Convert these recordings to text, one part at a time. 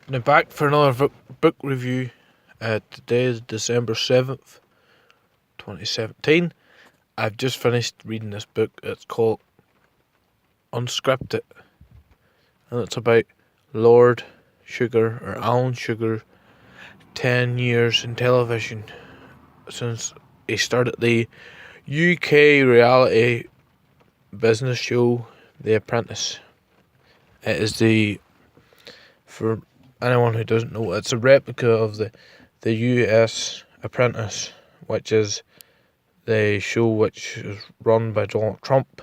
Now back for another book review. Today is December 7th, 2017. I've just finished reading this book. It's called Unscripted, and it's about Lord Sugar, or Alan Sugar, 10 years in television since he started the UK reality business show, The Apprentice. It is for anyone who doesn't know, it's a replica of the US Apprentice, which is the show which is run by Donald Trump.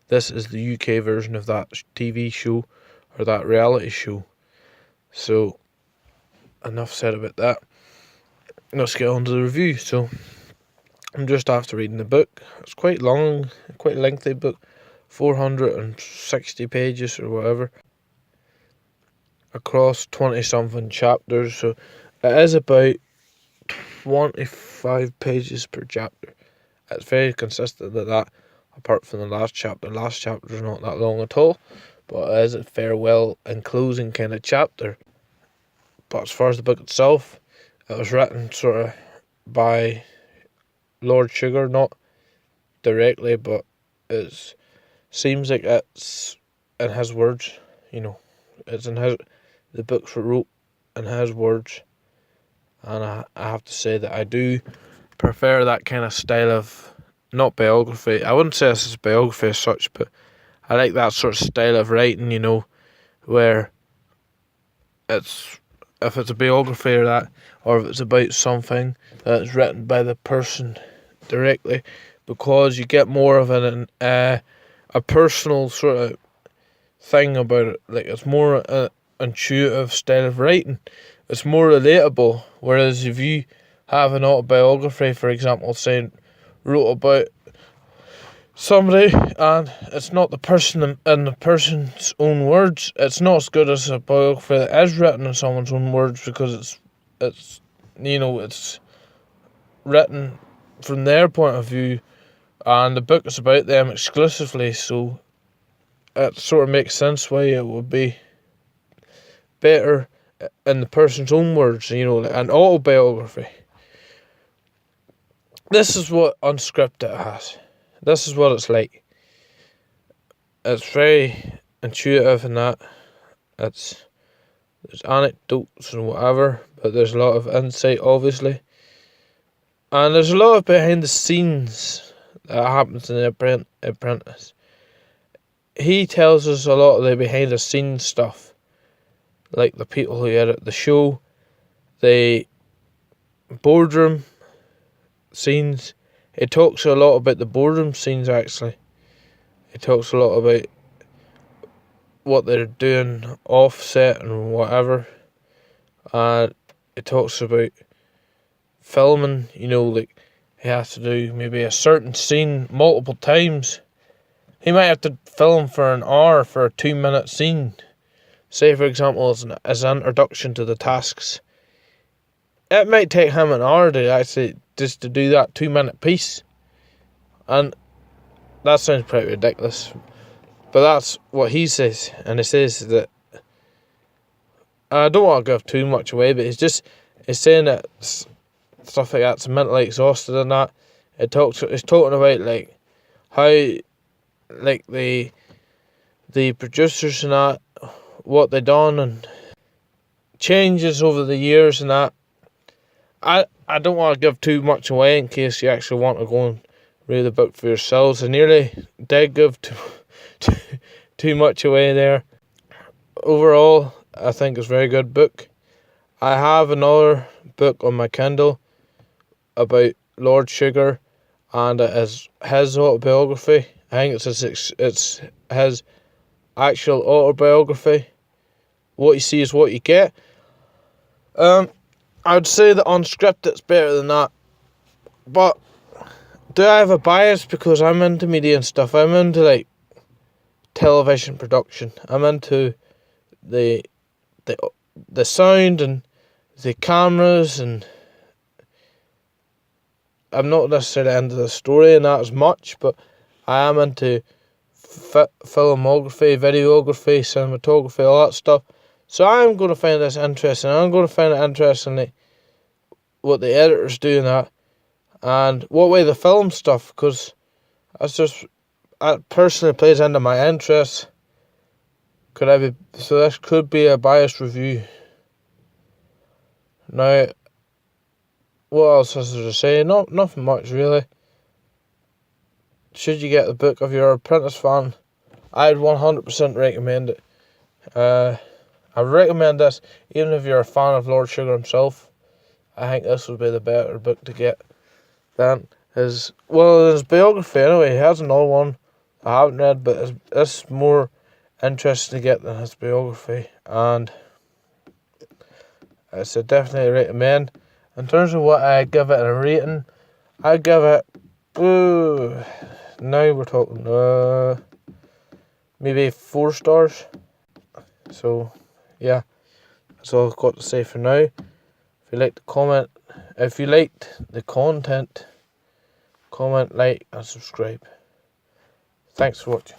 This is the UK version of that TV show, or that reality show. So, enough said about that. Let's get on to the review. So, I'm just after reading the book. It's quite long, quite lengthy book, 460 pages or whatever, across 20 something chapters. So it is about 25 pages per chapter. It's very consistent at that, apart from the last chapter. The last chapter is not that long at all, but it is a farewell and closing kind of chapter. But as far as the book itself, it was written sort of by Lord Sugar, not directly, but it seems like it's in his words. It's in the books were wrote in his words, and I have to say that I do prefer that kind of style of, not biography. I wouldn't say this is biography as such, but I like that sort of style of writing. Where if it's a biography or that, or if it's about something that's written by the person directly, because you get more of a personal sort of thing about it. Like, it's more an intuitive style of writing. It's more relatable. Whereas if you have an autobiography, for example, saying wrote about somebody, and it's not the person in the person's own words, it's not as good as a biography that is written in someone's own words, because it's written from their point of view, and the book is about them exclusively. So it sort of makes sense why it would be better in the person's own words, like an autobiography. This is what Unscripted has. This is what it's like. It's very intuitive in that. There's anecdotes and whatever, but there's a lot of insight, obviously. And there's a lot of behind the scenes that happens in The Apprentice. He tells us a lot of the behind the scenes stuff, like the people who edit the show, the boardroom scenes. He talks a lot about the boardroom scenes, actually. He talks a lot about what they're doing off-set and whatever. And he talks about filming, like he has to do maybe a certain scene multiple times. He might have to film for an hour for a 2-minute scene. Say, for example, as an introduction to the tasks. It might take him an hour to actually just to do that 2-minute piece. And that sounds pretty ridiculous. But that's what he says. And he says that, I don't want to give too much away, but he's saying that stuff like that's mentally exhausted and that. He's talking about like how, like the producers and that, what they done and changes over the years and that. I don't want to give too much away in case you actually want to go and read the book for yourselves. I nearly did give too much away there. Overall, I think it's a very good book. I have another book on my Kindle about Lord Sugar, and it is his autobiography. I think it's his actual autobiography. What you see is what you get. I would say that Unscripted's better than that. But do I have a bias because I'm into media and stuff? I'm into like television production. I'm into the sound and the cameras, and I'm not necessarily into the story and that as much, but I am into filmography, videography, cinematography, all that stuff. So I'm going to find this interesting. I'm going to find it interesting what the editors do in that, and what way they film stuff, because that personally plays into my interests. So this could be a biased review. Now, what else is there to say? Nothing much really. Should you get the book if you're an Apprentice fan? I'd 100% recommend it. I recommend this even if you're a fan of Lord Sugar himself. I think this would be the better book to get than his biography anyway. He has another one I haven't read, but it's more interesting to get than his biography, and it's a definitely recommend. In terms of what I give it a rating, I give it, now we're talking, maybe 4 stars. So, yeah, that's all I've got to say for now. If you liked the content, comment, like, and subscribe. Thanks for watching.